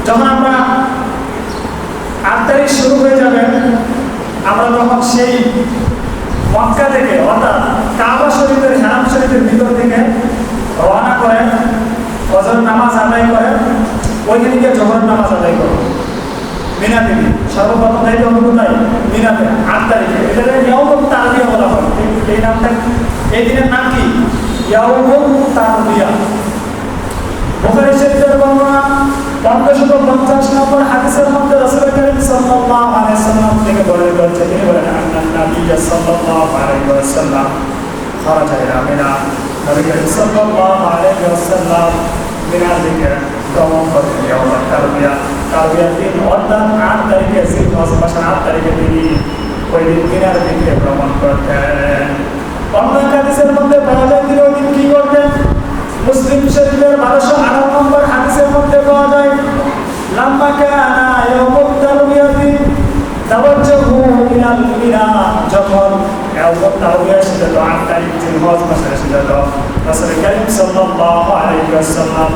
যখন আমরা 8 তারিখ শুরু হয়ে যাবে, আমরা তখন সেই মক্কা থেকে অর্থাৎ কাবা শরীফের হারাম শরীফের ভিতর থেকে রওনা করে ফজর নামাজ আদায় করে ওইখানে গিয়ে জোহর নামাজ আদায় করব মিনা থেকে। সর্বপ্রথম যাইতে হবে কোথায়? মিনাতে 8 তারিখে। এটা ইয়াউমুত তারবিয়া বলা হয়। এই নামটা, এই দিনের নাম কি? ইয়াউমুত তারবিয়া। বুখারী শরীফের বর্ণনা 1550 নম্বর হাদিসের মধ্যে রাসূল করিম সাল্লাল্লাহু আলাইহি ওয়াসাল্লাম থেকে বর্ণিত হচ্ছে, তিনি বলেন আন্নান নবী সাল্লাল্লাহু আলাইহি ওয়াসাল্লাম খারাজা ইলা মিনা, নবী করিম সাল্লাল্লাহু আলাইহি ওয়াসাল্লাম মিনা থেকে গমন করেন ইয়াউমুত তারবিয়া। তারবিয়ার দিন অর্থাৎ 8 তারিখে জিলহজ মাসের 8 তারিখে তিনি ওই দিন মিনার দিকে ভ্রমণ করতেন। অন্য হাদিসের মধ্যে পাওয়া যায় তিনি ওই দিন কি করতেন? মুসলিম শরীফের 1208 নম্বর হাদিসের মধ্যে পাওয়া যায়, লাম্মা কানা ইয়াউমুত তারবিয়াতি তাওয়াজ্জাহু ইলাল মিনা, যখন ইয়াউমুত তারবিয়া ছিল 8 তারিখ জিলহজ মাসের ছিল, রাসূল করিম সাল্লাল্লাহু আলাইহি ওয়াসাল্লাম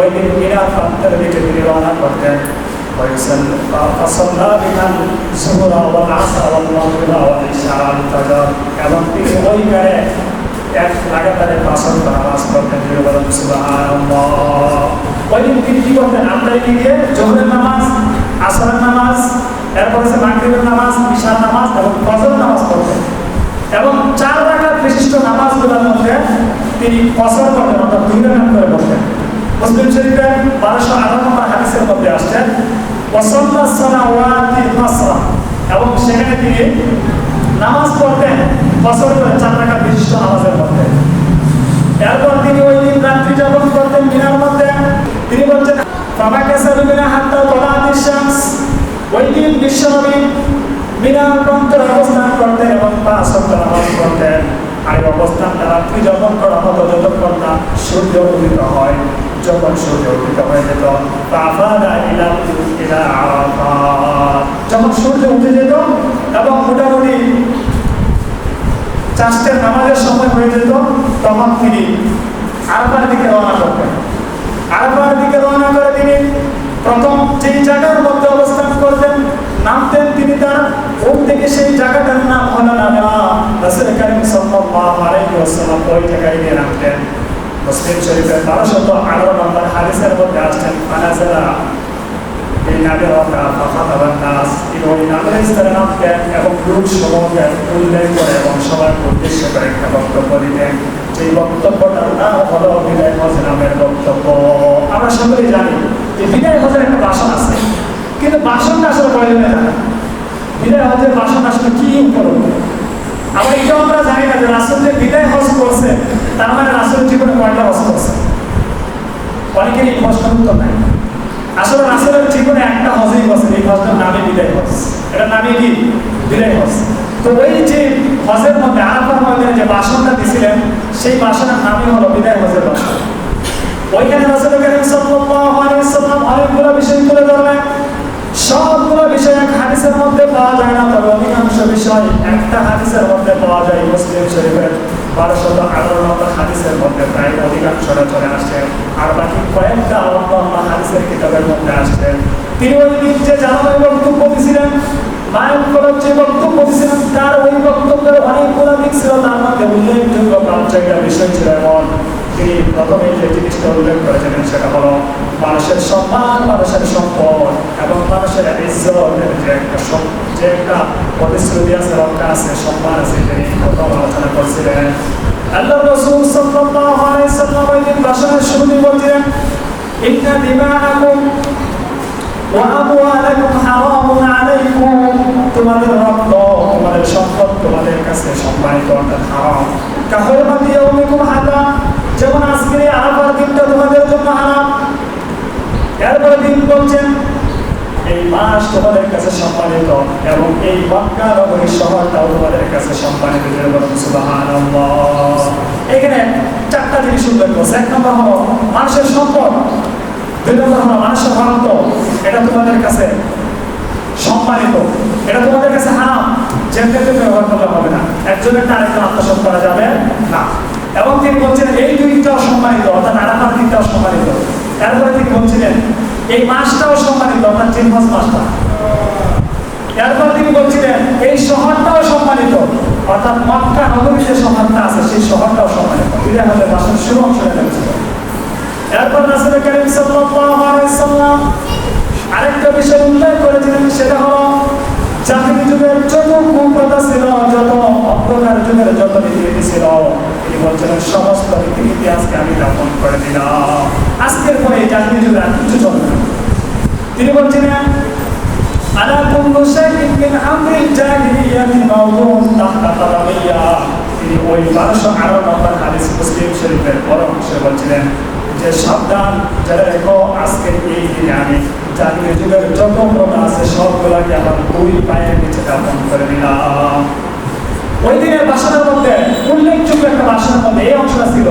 ওই দিন মিনার প্রান্তের দিকে তিনি রওনা করতেন। فصلى بها الظهر والعصر والمغرب والعشاء والفجر, এবং তিনি ওই করে এক লাগাতারে 5 ওয়াক্ত নামাজ পড়তেন। সুবহানাল্লাহ। ওই দিন তিনি কি করতেন? 8 তারিখে গিয়ে জোহরের নামাজ, আসরের নামাজ, এরপর আছে মাগরিবের নামাজ, ইশার নামাজ এবং ফজর নামাজ পড়তেন। এবং 4 রাকাত বিশিষ্ট নামাজগুলোর মধ্যে তিনি কসর করতেন, অর্থাৎ 2 রাকাত করে পড়তেন। মুসলিম শরীফের 1208 নম্বর হাদিসের মধ্যে আসছে ওয়াসাল্লা সালাওয়াতি মাসরা, এবং সেখানে তিনি নামাজ পড়তেন কসর করে 4 রাকাত বিশিষ্ট নামাজের মধ্যে। এরপর তিনি ওই দিন রাত্রি যাপন করতেন মিনার মধ্যে। তিনি বলছেন ফামাকাসা বিনা হাত্তা তালাতিশ শামস, ওই দিন বিশ্বনবী মিনার প্রান্তে অবস্থান করতেন এবং 5 ওয়াক্ত নামাজ পড়তেন। আর এই অবস্থানটা রাত্রি যাপন করা হতো যতক্ষণ না সূর্য উদিত হয়। যখন সূর্য উদিত হয়ে যেত তাফাদা ইলা আরাফাত, যখন সূর্য উঠে যেত এবং মোটামুটি চাষের নামাজের সময় হয়ে যেত, তখন তিনি আরাফার দিকে রওনা করতেন। আরাফার দিকে রওনা করে তিনি প্রথম যেই জায়গার মধ্যে অবস্থান করতেন, নামতেন তিনি তার ওর থেকে সেই জায়গাটার নাম হলো নামা। রাসূল করিম সাল্লাল্লাহু আলাইহি ওয়াসাল্লাম ওই জায়গায় গিয়ে নামতেন। মুসলিম শরীফের 1218 নম্বর হাদিসের মধ্যে আসছেন ফানাজালা এই নামের অর্থা ফাখাতাবান নাস, তিনি ওই নামের স্তরে নামতেন এবং লোক সমূহকে উল্লেখ করে এবং সবাইকে উদ্দেশ্য করে একটা বক্তব্য দিতেন। সেই বক্তব্যটার নাম হলো বিদায় হজ নামের বক্তব্য। আমরা সকলেই জানি যে বিদায় হজের একটা ভাষণ আছে, কিন্তু ভাষণটা আসলে প্রয়োজনে জানা বিদায় হজের ভাষণ আসলে কি করবো। আবার এটাও আমরা জানি না যে রাসূল যে বিদায় হজ করছে তার মানে রাসূলের জীবনে কয়টা হজ করছে। অনেকের এই প্রশ্নের উত্তর নাই। আসলে রাসূলের জীবনে একটা হজই করছে, এই হজটার নামে বিদায় হজ, এটার নামে কি? বিদায় হজ। তো ওই যে হজের মধ্যে আরাফার ময়দানে যে ভাষণটা দিছিলেন, সেই ভাষণের নামই হলো বিদায় হজের ভাষণ। ওইখানে রাসূল করিম সাল্লাল্লাহু আলাইহি ওয়াসাল্লাম অনেকগুলো বিষয় তুলে ধরলেন। সবগুলো বিষয় এক হাদিসের মধ্যে পাওয়া যায় না, তবে অধিকাংশ বিষয় একটা হাদিসের মধ্যে পাওয়া যায়। মুসলিম শরীফের 1218 নম্বর হাদিসের মধ্যে প্রায় অধিকাংশটা চলে আসছে, আর বাকি কয়েকটা অন্য হাদিসের কিতাবের মধ্যে আসছে। তিনি ওই দিন যে জানানোর বক্তব্য দিয়েছিলেন, মায়ের করার যে বক্তব্য দিয়েছিলেন, তার ওই বক্তব্যের অনেকগুলো দিক ছিল। তার মধ্যে উল্লেখযোগ্য 5-6টা বিষয় ছিল। এবং তিনি প্রথমে যে জিনিসটা উল্লেখ করেছিলেন সেটা হলো মানুষের সম্মান, মানুষের সম্পদ এবং মানুষের ইজ্জতের যে একটা প্রতিশ্রুতি আছে, রক্ষা আছে, সম্মান আছে, তিনি প্রথম আলোচনা করছিলেন। আল্লাহর রাসূল সাল্লাল্লাহু আলাইহি ওয়াসাল্লাম ওই দিন ভাষণের শুরুতেই বলছিলেন ইন্না দিমাআকুম ওয়া আমওয়ালাকুম হারামুন আলাইকুম, তোমাদের রক্ত, তোমাদের সম্পদ তোমাদের কাছে সম্মানিত, অর্থাৎ হারাম। কাহুরমাতি ইয়াউমিকুম হাদা, যেমন আজকের এই আরাফার দিনটা তোমাদের জন্য হারাম। এরপরে দিন বলছেন এই মাস তোমাদের কাছে সম্মানিত এবং এই মক্কা নগরী শহরটাও তোমাদের কাছে সম্মানিত। সুবহানাল্লাহ। এখানে 4টা জিনিস উল্লেখ করছে। 1 নম্বর হলো মানুষের সম্পদ, 2 নম্বর হলো মানুষের রক্ত, এটা তোমাদের কাছে সম্মানিত, এটা তোমাদের কাছে হারাম, যেটা ব্যবহার করলে হবে না, একজনের আরেকজন আত্মসাৎ করা যাবে না। এবং তিনি বলছিলেন এই 2টাও সম্মানিত, অর্থাৎ আরাফার দিনটাও সম্মানিত। এরপরে তিনি বলছিলেন এই মাসটাও সম্মানিত, আপনার জিলহজ মাসটা। এরপর তিনি বলছিলেন এই শহরটাও সম্মানিত, অর্থাৎ মক্কা নগরী যে শহরটা আছে সেই শহরটাও সম্মানিত। এটা হলে ভাষণ শুরু অংশ হয়েছিল। এরপর রাসূল করিম সাল্লাল্লাহু আলাইহি ওয়াসাল্লাম আরেকটা বিষয় উল্লেখ করেছিলেন, সেটা হলো জাহিলি যুগের যত কুপ্রথা ছিল, যত অন্ধকার যুগের যত রীতিনীতি ছিল, তিনি বলছিলেন সমস্ত রীতিনীতি আজকে আমি দাপন করে দিলাম। আজকের পরে জাহিলি যুগে আর কিছু চলবে না। তিনি বলছিলেন আলা কুল্লু শাইইন মিন আমরিল জাহিলিয়াতি মাওদুন তাহতা কাদামিয়া। তিনি ওই 1208 নম্বর হাদিস মুসলিম শরীফের বড় অংশে বলছিলেন যে সাবধান, যারা দেখো আজকের এই দিনে আমি জাহিলি যুগের যত প্রথা আছে সবগুলাকে আমার দুই পায়ের নিচে দাপন করে দিলাম। ওই দিনের ভাষণের মধ্যে উল্লেখযোগ্য একটা ভাষণের মধ্যে এই অংশটা ছিল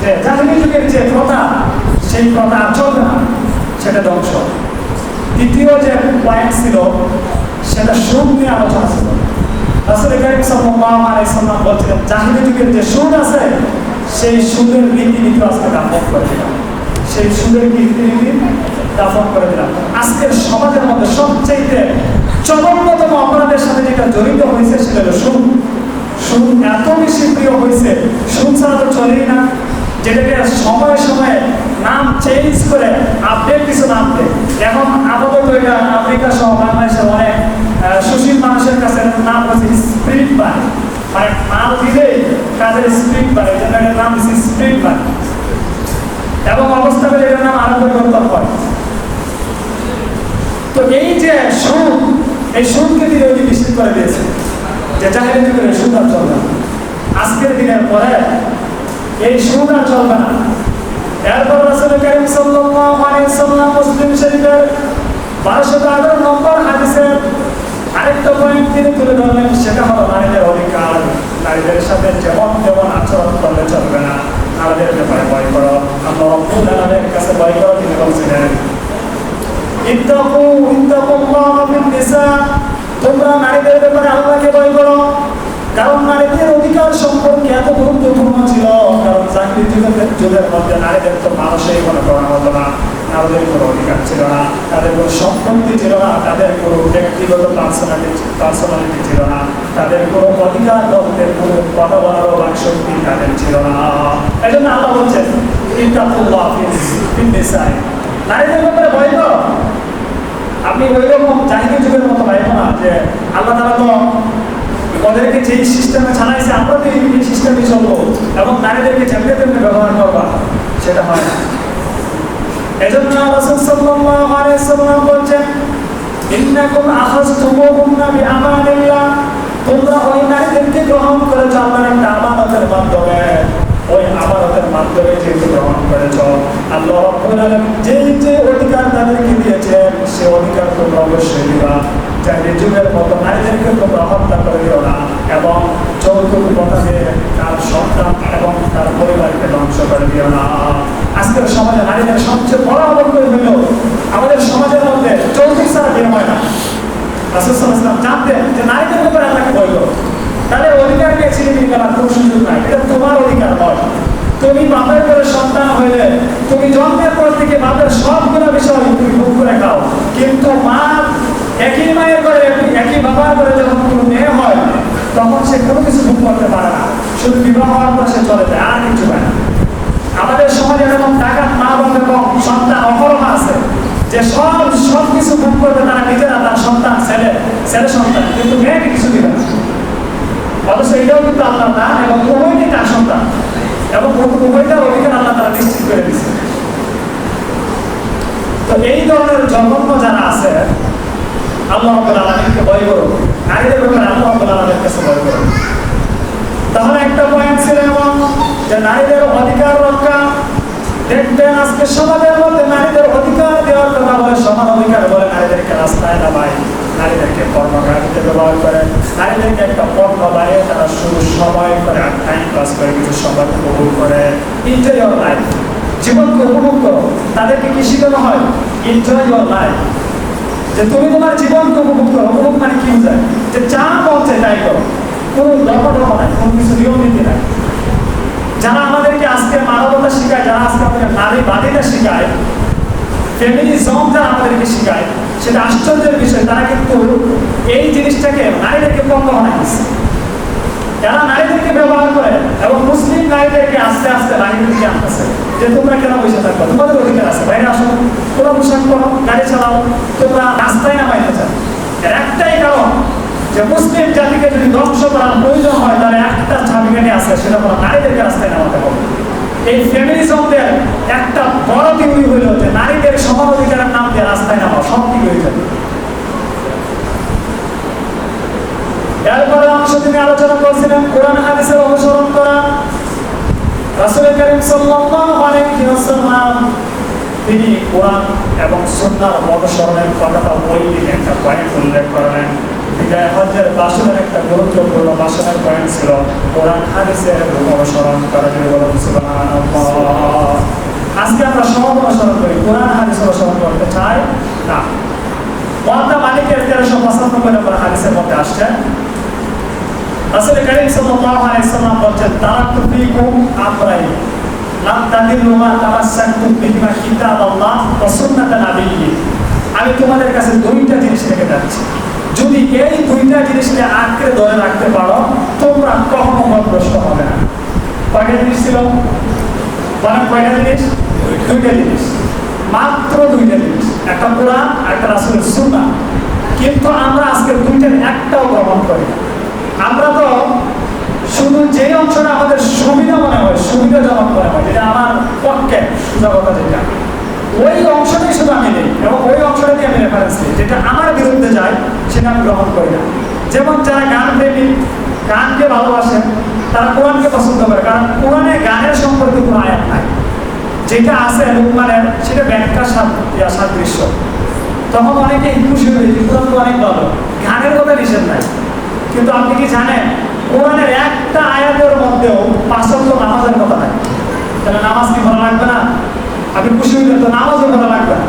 যে জাহিলি যুগের যে প্রথা সেই প্রথা আর চলবে না, সেটা ধ্বংস। দ্বিতীয় যে পয়েন্ট ছিল সেটা সুদ নিয়ে আলোচনা ছিল। রাসূল করিম সাল্লাল্লাহু আলাইহি ওয়াসাল্লাম বলছিলেন জাহিলি যুগের যে সুদ আছে সেই সুদের রীতিনীতি আজকে দাপন করে দিলাম, সেই সুদের রীতিনীতি দাপন করে দিলাম। আজকের সমাজের মধ্যে সবচেয়ে জঘন্যতম অপরাধের সাথে যেটা জড়িত হয়েছে সেটা হলো সুদ। সুদ এত বেশি প্রিয় হয়েছে, সুদ ছাড়া তো চলেই না, যেটাকে সময়ে সময়ে নাম চেঞ্জ করে আপডেট কিছু নাম দেয়। এখন আপাতত এটা আমেরিকা সহ বাংলাদেশের অনেক সুশীল মানুষের কাছে নাম হচ্ছে স্পিরিট বাই, মানে নাম দিলেই কাজের স্পিরিট বাই, যেটা এটার নাম দিচ্ছে স্পিরিট বাই, এবং অবস্থা পেলে এটার নাম আরো পরিবর্তন হয়। তো এই যে সুদ, এই সুদকে তিনি ওই নিশ্চিত করে দিয়েছে যে জাহিলি যুগের সুদ আর চলবে না। আজকের দিনের পরে এই সুদ আর চলবে না। এরপর রাসূল করিম সাল্লাল্লাহু আলাইহি ওয়াসাল্লাম মুসলিম শরীফের 1218 নম্বর হাদিসের আরেকটা পয়েন্ট তিনি তুলে ধরলেন, সেটা হলো নারীদের অধিকার। নারীদের সাথে যেমন তেমন আচরণ করলে চলবে না, নারীদের ব্যাপারে ভয় করো, আল্লাহ রাব্বুল আলামিনের কাছে ভয় করো। তিনি বলছিলেন ইত্তাকুল্লাহা ফিন নিসা, তোমরা নারীদের ব্যাপারে আল্লাহকে ভয় করো। কারণ নারীদের অধিকার সম্পর্কে এত গুরুত্বপূর্ণ ছিল, কারণ জাহিলি যুগের মধ্যে নারীদের তো মানুষই মনে করা হতো না, নারীদের কোনো অধিকার ছিল না, তাদের কোনো সম্পত্তি ছিল না, তাদের কোনো ব্যক্তিগত পার্সোনালিটি ছিল না, তাদের কোনো অধিকার দখলের কোনো কথা বলারও বাকশক্তি তাদের ছিল না। এই জন্য আল্লাহ বলছেন ইত্তাকুল্লাহা ফিন নিসা, নারীদের ব্যাপারে ভয় করো। আপনি ওই রকম জাহিলি যুগের মতো ভাইব না যে আল্লাহ তাআলা তো ওদেরকে যেই সিস্টেমে ছাড়াইছে আমরা তো এই সিস্টেমে চলবো এবং নারীদেরকে যেমনি তেমনি ব্যবহার করবা, সেটা হয় না। এজন্য রাসূল সাল্লাল্লাহু আলাইহি ওয়াসাল্লাম বলছেন ইন্নাকুম আখাযতুমুহুন্না বিআমানিল্লাহ, তোমরা ওই নারীদেরকে গ্রহণ করেছো আল্লাহর একটা আমানতের মাধ্যমে। ওই আমানতের মাধ্যমে যেহেতু গ্রহণ করেছ, আল্লাহ রাব্বুল আলামিন যে অধিকার তাদেরকে দিয়েছেন সে অধিকার তোমরা অবশ্যই দিবা। জাহিলি যুগের মতো নারীদেরকে তোমরা হত্যা করে দিও না এবং যৌতুক প্রথাকে তার সন্তান এবং তার পরিবারকে ধ্বংস করে দিও না। আজকের সমাজে নারীদের সবচেয়ে বড় অবক্ষয় হইল আমাদের সমাজের মধ্যে যৌতুক ছাড়া বিয়ে হয় না। রাসূল সাল্লাল্লাহু আলাইহি ওয়াসাল্লাম জানতেন যে নারীদের ব্যাপারে আল্লাহকে ভয় করো, তাদের অধিকার নিয়ে ছিনিমিনি করার কোনো সুযোগ নাই, এটা তোমার অধিকার নয়। তুমি বাপের করে সন্তান হইলে তুমি জন্মের পর থেকে বাপের সবগুলো বিষয় তুমি ভোগ করে খাও, কিন্তু মা একই মায়ের করে একই বাবার করে যখন কোনো মেয়ে হয় তখন সে কোনো কিছু ভোগ করতে পারে না, শুধু বিবাহ হওয়ার পর সে চলে যায়, আর কিছু পায় না। আমাদের সমাজে এরকম টাকা মা বাবা এবং সন্তান অপরমা আছে যে সব কিছু ভোগ করবে তারা নিজেরা, তার সন্তান ছেলে সন্তান, কিন্তু মেয়েকে কিছু দিবে না। অথচ এটাও কিন্তু আল্লাহ না, এবং উভয়ই তার সন্তান এবং উভয়টার অধিকার আল্লাহ তারা নিশ্চিত করে দিচ্ছে। তো এই ধরনের জঘন্য যারা আছে আল্লাহ রাব্বুল আলামিনকে ভয় করো, নারীদের ব্যাপারে আল্লাহ রাব্বুল আলামিনের কাছে ভয় করো। তাহলে একটা পয়েন্ট ছিল এবং যে নারীদের অধিকার রক্ষা। দেখবেন আজকে সমাজের মধ্যে নারীদের অধিকার দেওয়ার কথা বলে, সমান অধিকার বলে নারীদেরকে রাস্তায় নামায়, নারীদেরকে পর্নোগ্রাফিতে ব্যবহার করে, নারীদেরকে একটা পণ্য বানিয়ে তারা শুধু সময় করে টাইম পাস করে, কিছু সময় উপভোগ করে। এনজয় ইওর লাইফ, জীবনকে উপভোগ করো। তাদেরকে কি শেখানো হয়? এনজয় ইওর লাইফ, যে তুমি তোমার জীবনকে উপভোগ করো। উপভোগ মানে কি বোঝায়? যে যা মন চায় তাই করো, কোনো দরকার নাই, কোনো কিছু নিয়ম নীতি নাই। যারা আমাদেরকে আজকে মানবতা শেখায়, যারা আজকে আমাদের নারীবাদীটা শেখায়, ফেমিনিজম যারা আমাদেরকে শেখায়, সেটা আশ্চর্যের বিষয়, তারা কিন্তু এই জিনিসটাকে নারীদেরকে পণ্য বানাইছে। এরা নারীদেরকে ব্যবহার করে এবং মুসলিম নারীদেরকে আস্তে আস্তে নারীদেরকে আনতেছে যে তোমরা কেন বসে থাকবে, তোমাদের অধিকার আছে, বাইরে আসো, তোমরা পোশাক করো, গাড়ি চালাও, তোমরা রাস্তায় নামাইতে চাও। এর একটাই কারণ যে মুসলিম জাতিকে যদি ধ্বংস করার প্রয়োজন হয়, তাহলে একটা চাবিকাঠি আছে, সেটা হলো নারীদেরকে রাস্তায় নামাতে হবে। এই ফেমিনিজমদের একটা বড় থিওরি হইল যে নারীদের সমান অধিকারের নাম দিয়ে রাস্তায় নামা, সব ঠিক হয়ে যাবে। এরপরে অংশ তিনি আলোচনা করছিলেন কোরআন হাদিসের অনুসরণ করা। রাসূল কারীম সাল্লাল্লাহু আলাইহি ওয়াসাল্লাম তিনি কোরআন এবং সুন্নাহর অনুসরণের কথাটা ওই দিন একটা পয়েন্ট উল্লেখ করলেন। বিদায় হজ্জের ভাষণের একটা গুরুত্বপূর্ণ ভাষণের পয়েন্ট ছিল কোরআন হাদিসের অনুসরণ করা। সুবহানাল্লাহ। আজকে আমরা সব অনুসরণ করি, কোরআন হাদিস অনুসরণ করতে চাই না। মুয়াত্তা মালিকের 1395 নম্বর হাদিসের মধ্যে আসছে, রাসূল কারীম সাল্লাল্লাহু আলাইহি ওয়াসাল্লাম বলেছেন, তারাকতু ফীকুম আমরাইন লাম তাদিল্লু মা তামাসসাকতুম বিহিমা কিতাবাল্লাহ ওয়া সুন্নাতা নাবিয়্যি। আমি তোমাদের কাছে দুইটা জিনিস রেখে যাচ্ছি, যদি এই দুইটা জিনিসকে আঁকড়ে ধরে রাখতে পারো তোমরা কখনো পথভ্রষ্ট হবে না। কয়টা জিনিস ছিল? বলেন কয়টা জিনিস? দুইটা জিনিস, মাত্র দুইটা জিনিস, একটা কোরআন আর একটা রাসূলের সুন্নাহ। কিন্তু আমরা আজকে দুইটার একটাও গ্রহণ করি না। আমরা তো শুধু যে অংশটা আমাদের সুবিধা মনে হয়, সুবিধাজনক মনে হয়, যেটা আমার পক্ষে সোজা কথা, যেটা ওই অংশটাই শুধু আমি নেই এবং ওই অংশটাকে আমি রেফারেন্স দিই, যেটা আমার বিরুদ্ধে যায় সেটা আমি গ্রহণ করি না। যেমন যারা গান প্রেমী, গানকে ভালোবাসেন, তারা কোরআনকে পছন্দ করে, কারণ কোরআনে গানের সম্পর্কে কোনো আয়াত নাই। যেটা আছে লুকমানের সেটা ব্যাখ্যা সাদৃশ্য। তখন অনেকে খুশি হয়ে যে কোরআন তো অনেক ভালো, গানের কথা নিষেধ নাই। কিন্তু আপনি কি জানেন কোরআনের একটা আয়াতের মধ্যেও 5 ওয়াক্ত নামাজের কথা নাই? তাহলে নামাজ কি ভালো লাগবে না? আপনি খুশি হইলেন তো নামাজও ভালো লাগবে না।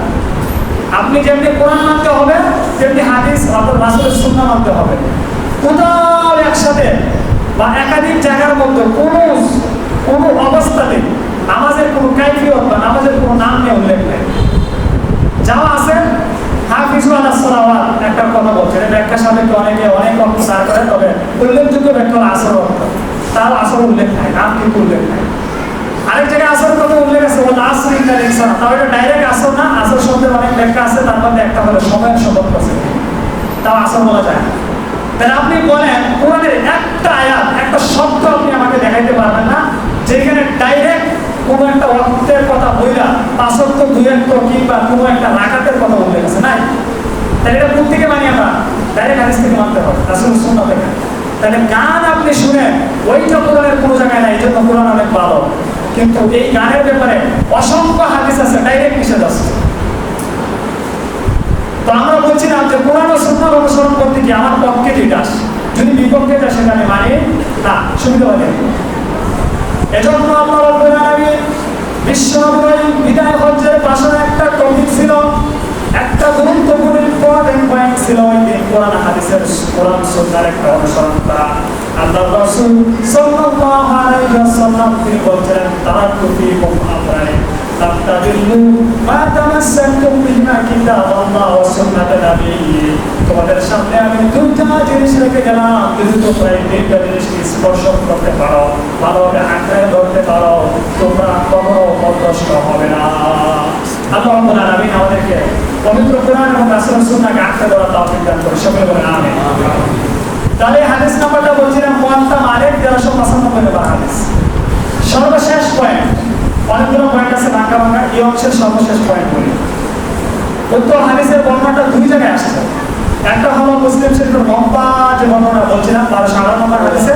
আপনি যেমনি কোরআন মানতে হবে, তেমনি হাদিস অর্থাৎ রাসূলের সুন্নাহ মানতে হবে। কোথাও একসাথে বা একাধিক জায়গার মধ্যে কোনো অবস্থাতে নামাজের কোনো কাইফিয়ত বা নামাজের কোনো নাম নিয়ে উল্লেখ নেই। যাওয়া আছে হাফিজু আলাস সালাওয়াত, একটা কথা বলছে, এটা ব্যাখ্যা সাপেক্ষে অনেকে অনেক অর্থ সার করে, তবে উল্লেখযোগ্য ব্যাখ্যা হলো আসর অর্থ, তার আসর উল্লেখ নাই, নাম কিন্তু উল্লেখ নাই। আরেক জায়গায় আসরের কথা উল্লেখ আছে, ওয়াল আসরি ইন্নাল ইনসানা, তাও এটা ডাইরেক্ট আসর না, আসর শব্দের অনেক ব্যাখ্যা আছে, তার মধ্যে একটা হলো সময়ের শপথ করছে, তাও আসর বলা যায় না। তাহলে আপনি বলেন কোরআনের একটা আয়াত, একটা শব্দ আপনি আমাকে দেখাইতে পারবেন না যেখানে ডাইরেক্ট কোনো একটা অর্থের কথা বইলা 5 ওয়াক্ত 2 ওয়াক্ত কিংবা কোনো একটা রাকাতের কথা উল্লেখ আছে নাই? তাহলে এটা কোথা থেকে মানি আমরা? ডাইরেক্ট হাদিস থেকে মানতে হবে, রাসূলের সুন্নাহ থেকে। তাহলে গান আপনি শুনেন, ওইটা কোরআনের কোনো জায়গায় নাই, এই জন্য কোরআন অনেক ভালো। কিন্তু এই গানের ব্যাপারে অসংখ্য হাদিস আছে, ডাইরেক্ট নিষেধ আছে। তো আমরা বলছিলাম যে কোরআন ও সুন্নাহর অনুসরণ করতে কি আমার পক্ষে যেটা আসে, যদি বিপক্ষে যায় সেটা আমি মানি না, সুবিধা হয়। এজন্য আল্লাহ রাব্বুল আলামিন বিশ্বনবী বিদায় হজ্জের ভাষণে একটা টপিক ছিল, একটা গুরুত্বপূর্ণ ইম্পর্টেন্ট পয়েন্ট ছিল ওই দিন কোরআন হাদিসের, কোরআন সুন্নাহর একটা অনুসরণ করা। আল্লাহর রাসূল সাল্লাল্লাহু আলাইহি ওয়াসাল্লাম তিনি বলছেন, তারাকতু ফীকুম আমরাইন লাম তাদিল্লু মা তামাসসাকতুম বিহিমা কিতাবাল্লাহ ওয়া সুন্নাতা নাবিয়্যি। তোমাদের সামনে আমি দুইটা জিনিস রেখে গেলাম, যদি তোমরা এই দুইটা জিনিসকে স্পর্শ করতে পারো, ভালোভাবে আঁকড়ে ধরতে পারো, তোমরা কখনো পথভ্রষ্ট হবে না। আল্লাহ রাব্বুল আলামিন আমাদেরকে পবিত্র কোরআন এবং রাসূলের সুন্নাহকে আঁকড়ে ধরার তৌফিক দান করুন, সকলে বলেন আমিন। তাহলে হাদিস নাম্বারটা বলছিলাম মুয়াত্তা মালিক 1395 নম্বর হাদিস। সর্বশেষ পয়েন্ট, অনেকগুলো পয়েন্ট আছে ভাঙা ভাঙা, এই অংশের সর্বশেষ পয়েন্ট বলি। উত্তর হাদিসের বর্ণনাটা দুই জায়গায় আসছে, একটা হলো মুসলিম শরীফের লম্বা যে বর্ণনা বলছিলাম 1258 নম্বর হাদিসে,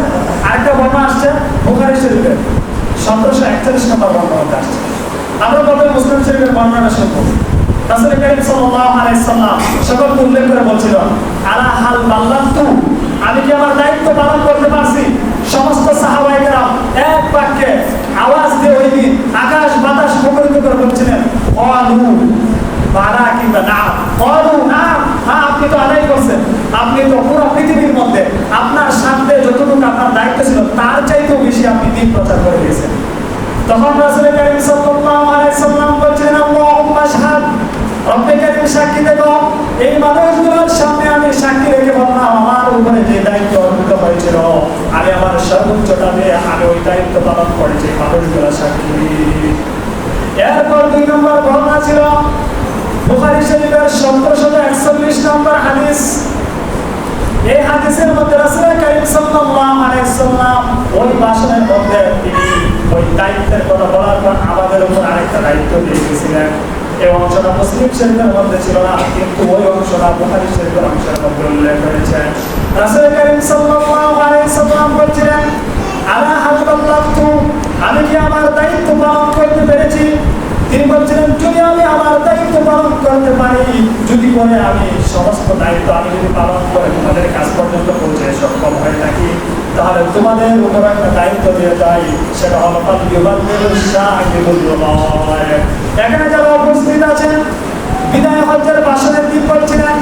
আরেকটা বর্ণনা আসছে বুখারী শরীফের 1741 নম্বর বর্ণনাতে আসছে। আমরা প্রথমে মুসলিম শরীফের বর্ণনাটা শুনবো। রাসূল কারীম সাল্লাল্লাহু আলাইহি ওয়াসাল্লাম সকলকে উল্লেখ করে বলছিল, আলা হাল বাল্লাতু, আমি কি আমার দায়িত্ব পালন করতে পারছি? সমস্ত সাহাবায়ে কেরাম এক বাক্যে আওয়াজ দিয়ে ওই দিন আকাশ বাতাস মুখরিত করে বলছিলেন, ক্বালু বারা কিংবা না, ক্বালু না, হ্যাঁ আপনি তো আদায় করছেন, আপনি তো পুরো পৃথিবীর মধ্যে আপনার সাথে যতটুকু আপনার দায়িত্ব ছিল তার চাইতেও বেশি আপনি দিন প্রচার করে দিয়েছেন। তখন রাসূল কারীম সাল্লাল্লাহু আলাইহি ওয়াসাল্লাম বলছেন, আল্লাহুম্মা শাহাদ, রব্বে কারীম সাক্ষী দেখো, এই মানুষগুলোর সামনে আমি সাক্ষী রেখে বললাম আমার উপরে যে দায়িত্ব অর্পিত হয়েছিল আমি আমার সর্বোচ্চটা দিয়ে আমি ওই দায়িত্ব পালন করেছি, মানুষগুলো সাক্ষী। এরপর 2 নম্বর বর্ণনা ছিল বুখারী শরীফের 1741 নম্বর হাদিস। এই হাদিসের মধ্যে রাসূল কারীম সাল্লাল্লাহু আলাইহি ওয়াসাল্লাম ওই ভাষণের মধ্যে তিনি ওই দায়িত্বের কথা বলার পর আমাদের উপর আরেকটা দায়িত্ব দিয়ে দিয়েছিলেন। এই অংশটা মুসলিম শরীফের মধ্যে ছিল না, কিন্তু ওই অংশটা বুখারী শরীফের অংশের মধ্যে উল্লেখ করেছেন। রাসূল কারীম সাল্লাল্লাহু আলাইহি ওয়াসাল্লাম বলেছিলেন, আলা হাবলাল্লাহু, আমি কি আমার দায়িত্ব পালন করতে পেরেছি? তিনি বলছিলেন, যদি আমি আমার দায়িত্ব পালন করতে পারি, যদি করে আমি সমস্ত দায়িত্ব আমি যদি পালন করে তোমাদের কাজ পর্যন্ত পৌঁছে সক্ষম হয়ে থাকি, তাহলে তোমাদের উপর একটা দায়িত্ব দিয়ে যাই, সেটা হলো এখানে যারা উপস্থিত আছেন বিদায় হজ্জের ভাষণের দিন বলছিলেন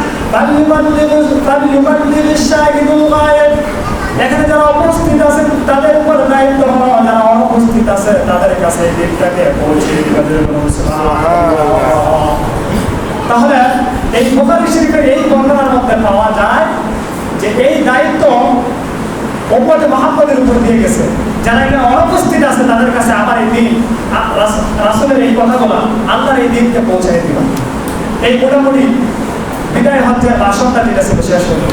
এখানে যারা উপস্থিত আছেন তাদের উপর দায়িত্ব হলো যারা অনুপস্থিত আছে তাদের কাছে এই দিনটাকে পৌঁছে দিবেন। তাহলে এই বুখারী শরীফের এই বর্ণনার মধ্যে পাওয়া যায় যে এই দায়িত্ব উম্মতে মুহাম্মাদের উপর দিয়ে গেছে, যারা এখানে অনুপস্থিত আছে তাদের কাছে আমার এই দিন রাসূলের এই কথাগুলো আল্লাহর এই দিনকে পৌঁছায় দিবেন। এই মোটামুটি বিদায় হজ্জের ভাষণটা যেটা ছিল শেষ হলো।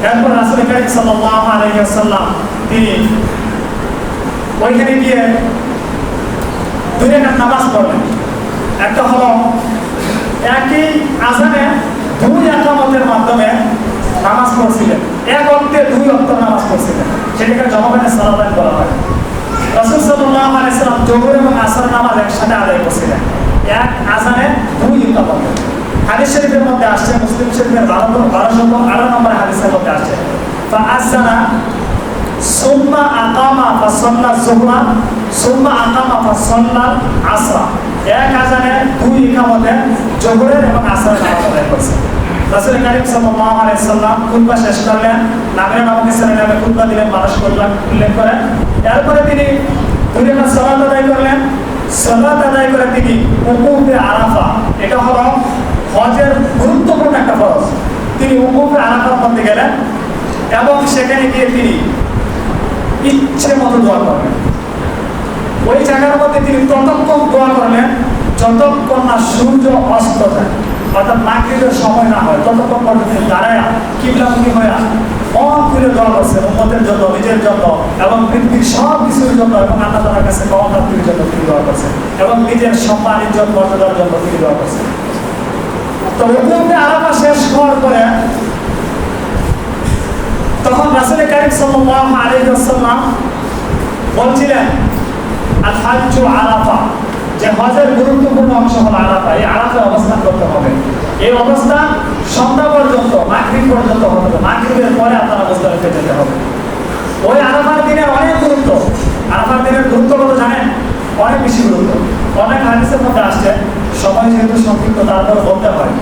এরপর রাসূল কারীম সাল্লাল্লাহু আলাইহি ওয়াসাল্লাম তিনি ওইখানে গিয়ে 2 রাকাত নামাজ পড়লেন। একটা হলো একই আযানে 2 ইকামতের মাধ্যমে নামাজ পড়ছিলেন, এক ওয়াক্তে 2 ওয়াক্ত নামাজ পড়ছিলেন, সেটাকে জমাবানে সালাত বলা হয়। রাসূল সাল্লাল্লাহু আলাইহি ওয়াসাল্লাম জোহর এবং আসর নামাজ একসাথে আদায় করছিলেন, এক আযানে 2 ইকামতে। হাদিস শরীফের মধ্যে আসছে, মুসলিম শরীফের 1208 নম্বর হাদিসের মধ্যে আসছে, ফাআযানা সুম্মা আকামা ফাসাল্লা যুহরা সুম্মা আকামা ফাসাল্লা আসর। এক আযানে 2 ইকামতে জোহরের এবং আসরের নামাজ আদায় করছেন। রাসূল কারীম সাল্লাল্লাহু আলাইহি ওয়াসাল্লাম খুতবা শেষ করলেন, নামের নামকে সালামে খুতবা দিলেন, মানুষ করলেন উল্লেখ করেন। এরপরে তিনি 2 রাকাত সালাত আদায় করলেন। সালাত আদায় করে তিনি উকুফে আরাফা, এটা হলো হজের গুরুত্বপূর্ণ একটা ফরজ, তিনি উকুফে আরাফার মধ্যে গেলেন এবং সেখানে গিয়ে তিনি ইচ্ছে মতো দোয়া করলেন। ওই জায়গার মধ্যে তিনি ততক্ষণ দোয়া করলেন যতক্ষণ না সূর্য অস্ত যায়, অর্থাৎ মাগরিবের সময় না হয়, ততক্ষণ পর্যন্ত তিনি দাঁড়ায় কিবলামুখী হয়ে মন খুলে দোয়া করছেন উম্মতের জন্য, নিজের জন্য এবং পৃথিবীর সব কিছুর জন্য, এবং আল্লাহ তাআলার কাছে ক্ষমা প্রাপ্তির জন্য তিনি দোয়া করছেন এবং নিজের সম্মান ইজ্জত মর্যাদার জন্য তিনি দোয়া করছেন। তো উকুফে আরাফা শেষ হওয়ার পরে তখন রাসূল কারীম সাল্লাল্লাহু আলাইহি ওয়াসাল্লাম বলছিলেন, আল হাজ্জু আরাফা, যে হজের গুরুত্বপূর্ণ অংশ হলো আরাফা। এই আরাফায় অবস্থান করতে হবে। এই অবস্থান সন্ধ্যা পর্যন্ত, মাগরিব পর্যন্ত হতে হবে, মাগরিবের পরে আপনারা মুজদালিফায় যেতে হবে। ওই আরাফার দিনের অনেক গুরুত্ব। আরাফার দিনের গুরুত্ব কত জানেন? অনেক বেশি গুরুত্ব। অনেক হাদিসের মধ্যে আসছে, সময় যেহেতু সংক্ষিপ্ত তারপর বলতে হয়।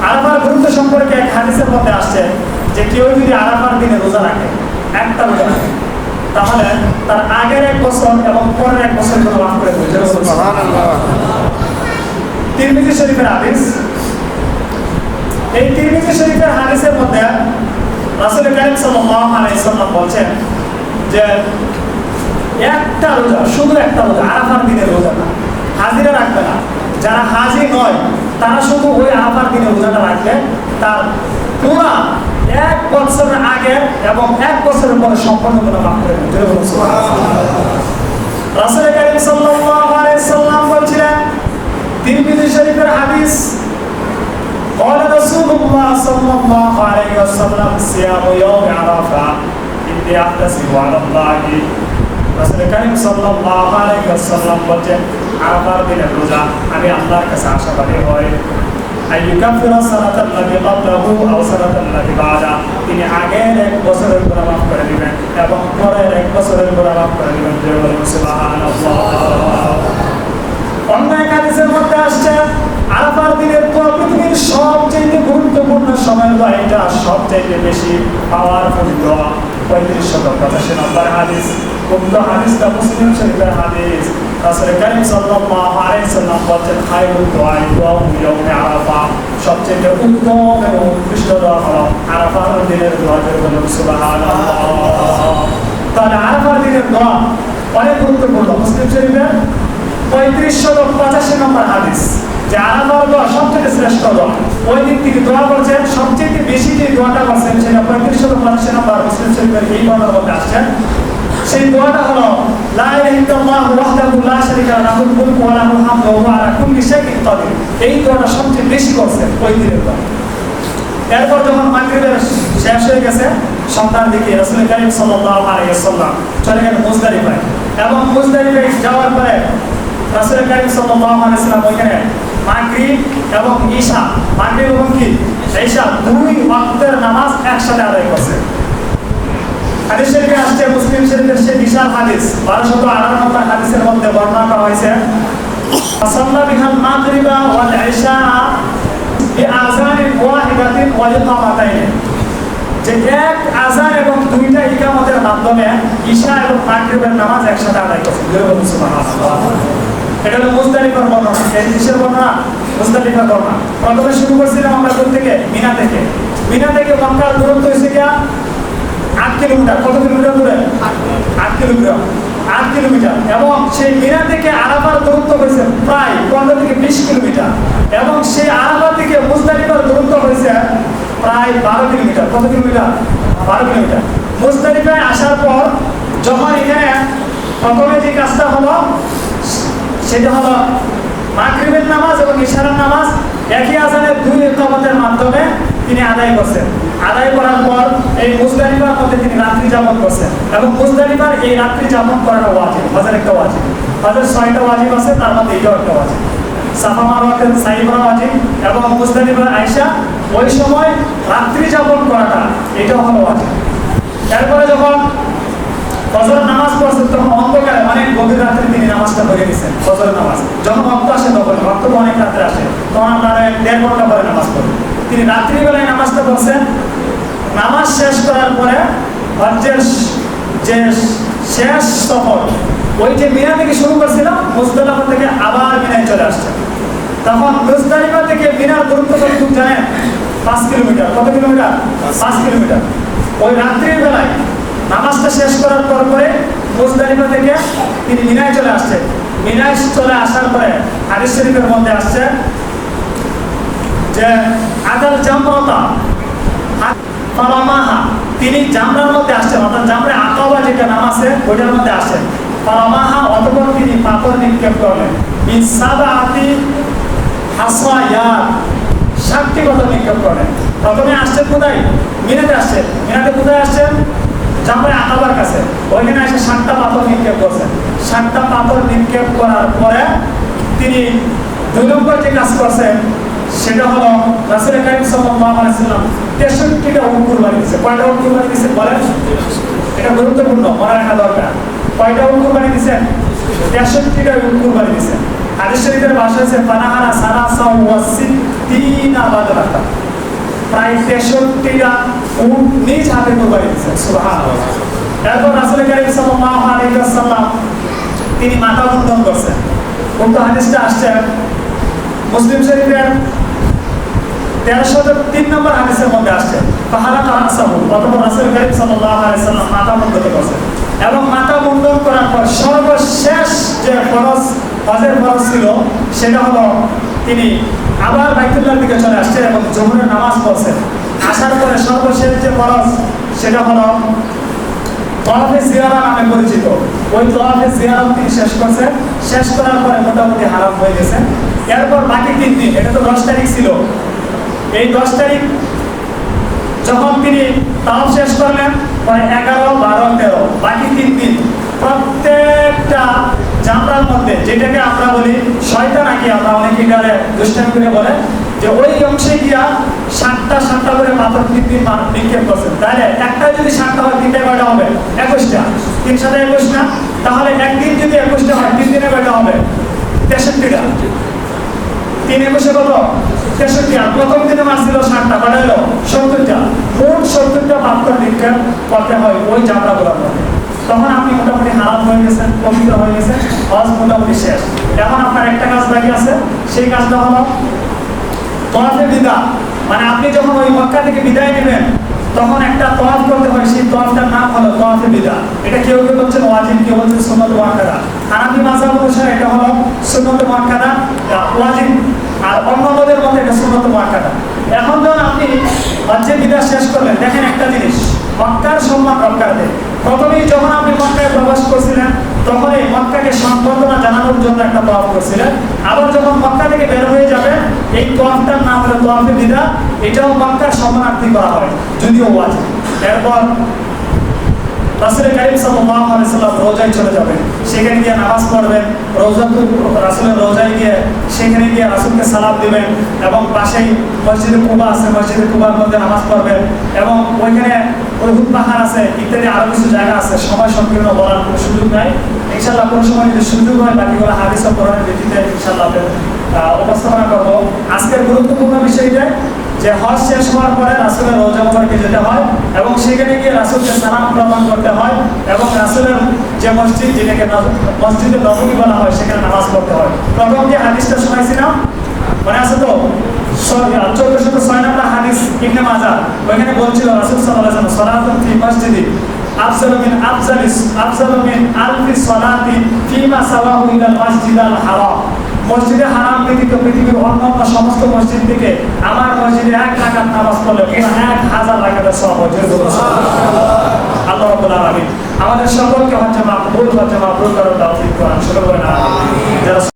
আরাফার গুরুত্ব সম্পর্কে এক হাদিসের মধ্যে আসছে যে কেউ যদি আরাফার দিনে রোজা রাখে, একটা রোজা রাখে, তাহলে তার আগের 1 বছর এবং পরের 1 বছর গুলো মাফ করে দেবে। সুবহানাল্লাহ। তিরমিজি শরীফের হাদিস। এই তিরমিজি শরীফের হাদিসের মধ্যে রাসূল কারীম সাল্লাল্লাহু আলাইহি ওয়াসাল্লাম বলেন যে একটা রোজা, শুধু একটা রোজা, আরাফার দিনে রোজা না, হাজিরা রাখবে না। যারা হাজি নয় তারা শুধু ওই আরাফার দিনে রোজাটা রাখবে, তার পুরা 1 বছরের আগে এবং 1 বছরের পরে সম্পূর্ণ গুনাহ মাফ করে দেবে। রাসূল কারীম সাল্লাল্লাহু আলাইহি ওয়াসাল্লাম বলেন, তিরমিজি শরীফের হাদিস, قال رسول الله صلى الله عليه وسلم صيام يوم عرفة إني أحتسب على الله। রাসূল কারীম সাল্লাল্লাহু আলাইহি ওয়াসাল্লাম বলেন, আরাফার দিনের রোজা আমি আল্লাহর কাছে আশাবাদী হই আইয়ুকাফিরা সালাতাল্লাযী ক্বাবলাহু আও সালাতাল্লাযী বা'দা, তিনি আগের 1 বছরের গুনাহ মাফ করে দিবেন এবং পরের 1 বছরের গুনাহ মাফ করে দিবেন। সুবহানাল্লাহ। অন্য এক হাদিসের মধ্যে আসছে, আরাফার দিনের পর পৃথিবীর সবচেয়ে গুরুত্বপূর্ণ সময়ের দোয়া এটা সবচেয়ে বেশি পাওয়ারফুল দোয়া। 3585 নম্বর হাদিস, উক্ত হাদিসটা মুসলিম শরীফের হাদিস। রাসূল কারীম সাল্লাল্লাহু আলাইহি ওয়াসাল্লাম বলেন, খায়রুদ দুআই দুআউ ইয়াউমে আরাফা, সবচেয়ে উত্তম এবং উৎকৃষ্ট দোয়া হলো আরাফার দিনের দোয়া। বলুন সুবহানাল্লাহ। তাহলে আরাফার দিনের দোয়া অনেক গুরুত্বপূর্ণ। মুসলিম শরীফের 3585 নম্বর হাদিস যে আরাফার দোয়া সবচেয়ে শ্রেষ্ঠ দোয়া। ওই দিক থেকে দোয়া করছেন, সবচেয়ে বেশি যে দোয়াটা করছেন সেটা 3585 নম্বর মুসলিম শরীফের এই বর্ণনার মধ্যে আসছে। সেই দোয়াটা হলো লা ইলাহা ইল্লাল্লাহু ওয়াহদাহু লা শারীকা লাহু লাহুল মুলকু ওয়া লাহুল হামদু ওয়া হুয়া আলা কুল্লি শাইইন কাদির। এই দোয়াটা সবচেয়ে বেশি করছেন ওই দিনের দোয়া। এরপর যখন মাগরিবের শেষ হয়ে গেছে সন্ধ্যার দিকে রাসূল কারীম সাল্লাল্লাহু আলাইহি ওয়াসাল্লাম চলে গেলেন মুজদালিফায়, এবং মুজদালিফায় যাওয়ার পরে রাসূল কারীম সাল্লাল্লাহু আলাইহি ওয়াসাল্লাম ওইখানে মাগরিব এবং ঈশা, মাগরিব এবং কি ঈশা দুই ওয়াক্তের নামাজ একসাথে আদায় করছেন। হাদিস শরীফে আসছে, মুসলিম শরীফের সেই বিশাল হাদিস 1258 নম্বর হাদিসের মধ্যে বর্ণনা করা হয়েছে, সাল্লা বিহাল মাগরিবা ওয়াল ঈশা বিআযানিন ওয়াহিদাতিন ওয়া ইকামাতাইন, যে এক আযান এবং দুইটা ইকামতের মাধ্যমে ঈশা এবং মাগরিবের নামাজ একসাথে আদায় করছেন। সুবহানাল্লাহ। এটা হলো মুজদালিফার বর্ণনা। এই কিসের বর্ণনা? মুজদালিফার বর্ণনা। প্রথমে শুরু করছিলাম আমরা কোথা থেকে? মিনা থেকে। মিনা থেকে মক্কার দূরত্ব হয়েছে কি 8 কিলোমিটার। কত কিলোমিটার দূরে? 8 কিলোমিটার। 8 কিলোমিটার। এবং সেই মিনা থেকে আরাফার দূরত্ব হয়েছে প্রায় 15 থেকে 20 কিলোমিটার। এবং সেই আরাফা থেকে মুজদালিফার দূরত্ব হয়েছে প্রায় 12 কিলোমিটার। কত কিলোমিটার? 12 কিলোমিটার। মুজদালিফায় আসার পর যখন এখানে প্রথমে যে কাজটা হলো সেটা হলো মাগরিবের নামাজ এবং ইশারার নামাজ একই আযানের দুই ইকামতের মাধ্যমে তিনি আদায় করছেন। আদায় করার পর এই মুজদালিফার মধ্যে তিনি রাত্রি যাপন করছেন, এবং মুজদালিফার এই রাত্রি যাপন করাটা ওয়াজিব। হজের একটা ওয়াজিব, হজের 6টা ওয়াজিব আছে, তার মধ্যে এটাও একটা ওয়াজিব। সাফা মারওয়াতে সাই করা ওয়াজিব, এবং মুজদালিফার আয়েশা ওই সময় রাত্রি যাপন করাটা এটাও হলো ওয়াজিব। এরপরে যখন ফজর নামাজ পড়ছেন তখন অন্ধকারে অনেক গভীর রাত্রে তিনি নামাজটা পড়ে গেছেন। ফজর নামাজ যখন রক্ত আসে তখন, রক্ত তো অনেক রাত্রে আসে, তখন আপনারা 1.5 ঘন্টা পরে নামাজ পড়েন। তিনি রাত্রিবেলায় নামাজটা পড়ছেন। নামাজ শেষ করার পরে হজ্জের যে শেষ সফর, ওই যে মিনা থেকে শুরু করছিলাম মুজদালিফা থেকে আবার মিনায় চলে আসছে। তখন মুজদালিফা থেকে মিনার দূরত্ব কতটুকু জানেন? 5 কিলোমিটার। কত কিলোমিটার? 5 কিলোমিটার। ওই রাত্রির বেলায় নামাজটা শেষ করার পরে মুজদালিফা থেকে তিনি মিনায় চলে আসছেন। মিনায় চলে আসার পরে হাদিস শরীফের মধ্যে আসছে যে আদাল জামরাতা ফারামাহা, তিনি জামরার মধ্যে আসছেন, অর্থাৎ জামরে আকাবা যেটা নাম আছে ওইটার মধ্যে আসেন। ফারামাহা, অতঃপর তিনি পাথর নিক্ষেপ করলেন। মিন সাবাতি হাসায়াত, 7টি পাথর নিক্ষেপ করলেন। প্রথমে আসছেন কোথায়? মিনাতে আসছেন। মিনাতে কোথায় আসছেন? জামরে আকাবার কাছে। ওইখানে এসে 7টা পাথর নিক্ষেপ করছেন। 7টা পাথর নিক্ষেপ করার পরে তিনি 2 নম্বর যে কাজ করছেন সেটা হলো রাসূল কারীম সাল্লাল্লাহু আলাইহি ওয়াসাল্লাম 63টা উট কুরবানি দিয়েছে। কয়টা উট কুরবানি দিয়েছে বলেন? এটা গুরুত্বপূর্ণ, মনে রাখা দরকার। কয়টা উট কুরবানি দিয়েছেন? 63টা উট কুরবানি দিয়েছেন। হাদিস শরীফের ভাষা আছে ফানাহারা সালাসা ওয়া সিত্তিনা বাদরাতা, প্রায় 63টা উট নিজ হাতে কুরবানি দিয়েছেন। সুবহানাল্লাহ। এরপর রাসূল কারীম সাল্লাল্লাহু আলাইহি ওয়াসাল্লাম তিনি মাথা মুন্ডন করছেন। কোন হাদিসটা আসছে মুসলিম শরীফের 1303 নম্বর হাদিসের মধ্যে আসছে, ফাহারা কারাসাহু, অতঃপর রাসূল কারীম সাল্লাল্লাহু আলাইহি ওয়াসাল্লাম মাথা মুন্ডন করছেন। এবং মাথা মুন্ডন করার পর সর্বশেষ যে ফরজ, হজের ফরজ ছিল সেটা হলো তিনি আবার বাইতুল্লাহর দিকে চলে আসছেন এবং জোহরের নামাজ পড়ছেন। আসার পরে সর্বশেষ যে ফরজ সেটা হলো তাওয়াফে জিয়ারা নামে পরিচিত। ওই তাওয়াফে জিয়ারা তিনি শেষ করছেন। শেষ করার পরে মোটামুটি হারাম হয়ে গেছে। এরপর বাকি 3 দিন, এটা তো 10 তারিখ ছিল, এই 10 তারিখ যখন তিনি তাওয়াফ শেষ করলেন, পরে 11, 12, 13 বাকি 3 দিন প্রত্যেকটা জামরার মধ্যে, যেটাকে আমরা বলি শয়তান আঁকি, আমরা অনেকে গালে দুষ্টামি করে বলে যে ওই অংশে গিয়া 7টা করে পাথর 3 দিন নিক্ষেপ করছেন। তাহলে একটা যদি 7টা হয় 3টা কয়টা হবে? 21টা। 3 সাথে 21 না, তাহলে একদিন যদি 21টা হয় 3 দিনে কয়টা হবে? 63টা। 3 একুশে কত 63, আর প্রথম দিনে মাছ ছিল 60টা, কটা হলো 70টা, মোট 70টা পাত্র নিক্ষেপ করতে হয় ওই জামরাগুলোর মধ্যে। তখন আপনি মোটামুটি হারাম হয়ে গেছেন, পবিত্র হয়ে গেছেন, হজ মোটামুটি শেষ। এখন আপনার একটা কাজ বাকি আছে, সেই কাজটা হলো তওয়াফে বিদা। মানে আপনি যখন ওই মক্কা থেকে বিদায় নেবেন তখন একটা তওয়াফ করতে হয়, সেই তওয়াফটার নাম হলো তওয়াফে বিদা। এটা কেউ কেউ বলছেন ওয়াজিব, কেউ বলছেন সুন্নাত মুআক্কাদা। হানাফি মাযহাব অনুসারে এটা হলো সুন্নাত মুআক্কাদা, ওয়াজিব, আর অন্যদের মতে এটা সুন্নাত মুআক্কাদা। এখন যখন আপনি হজ্জে বিদা শেষ করলেন, দেখেন একটা জিনিস, মক্কার সম্মান রক্ষার্থে প্রথমেই যখন আপনি মক্কায় প্রবেশ করছিলেন তখন এই মক্কাকে সম্বর্ধনা জানানোর জন্য একটা তওয়াফ করছিলেন। আবার যখন মক্কা থেকে বের হয়ে যাবেন এই তওয়াফটার নাম হলো তওয়াফে বিদা, এটাও মক্কার সম্মানার্থে করা হয়, যদিও ওয়াজিব। এরপর রাসূল কারীম সাল্লাল্লাহু আলাইহি সাল্লাম রোজায় চলে যাবেন, সেখানে গিয়ে নামাজ পড়বেন, রাসূলের রোজায় গিয়ে সেখানে গিয়ে রাসূলকে সালাম দিবেন, এবং পাশেই মসজিদে কুবা আছে, মসজিদে কুবার মধ্যে নামাজ পড়বেন, এবং ওইখানে উহুদ পাহাড় আছে, ইত্যাদি আরো কিছু জায়গা আছে। সময় সংকীর্ণ বলার কোনো সুযোগ নাই, ইনশাআল্লাহ কোনো সময় যদি সুযোগ হয় বাকিগুলো হাদিস ও কোরআনের ভিত্তিতে ইনশাআল্লাহ উপস্থাপনা করব। আজকের গুরুত্বপূর্ণ বিষয়টা যে হজ শেষ হওয়ার পরে রাসূলের রওজা মুবারকে যেতে হয় এবং সেখানে গিয়ে রাসূলকে সালাম প্রদান করতে হয়, এবং রাসূলের যে মসজিদ, যেটাকে মসজিদে নববী বলা হয়, সেখানে নামাজ পড়তে হয়। প্রথম যে হাদিসটা শোনাইছিলাম মনে আছে তো, 1406 নম্বর হাদিস ইবনে মাজাহ, ওইখানে বলছিল রাসূল সাল্লাল্লাহু আলাইহি ওয়াসাল্লাম সালাতুন ফি মসজিদি আফজালু মিন আলফি সালাতিন ফিমা সাওয়াহু ইলাল মাসজিদাল হারাম। মসজিদে হারাম ব্যতীত পৃথিবীর অন্যান্য সমস্ত মসজিদ থেকে আমার মসজিদে 1 রাকাত নামাজ পড়লে 1000 রাকাতের সওয়াব হয়। আল্লাহ রাব্বুল আলামিন আমাদের সকলকে হজ্জে মাবরুর করার তৌফিক দান করুন।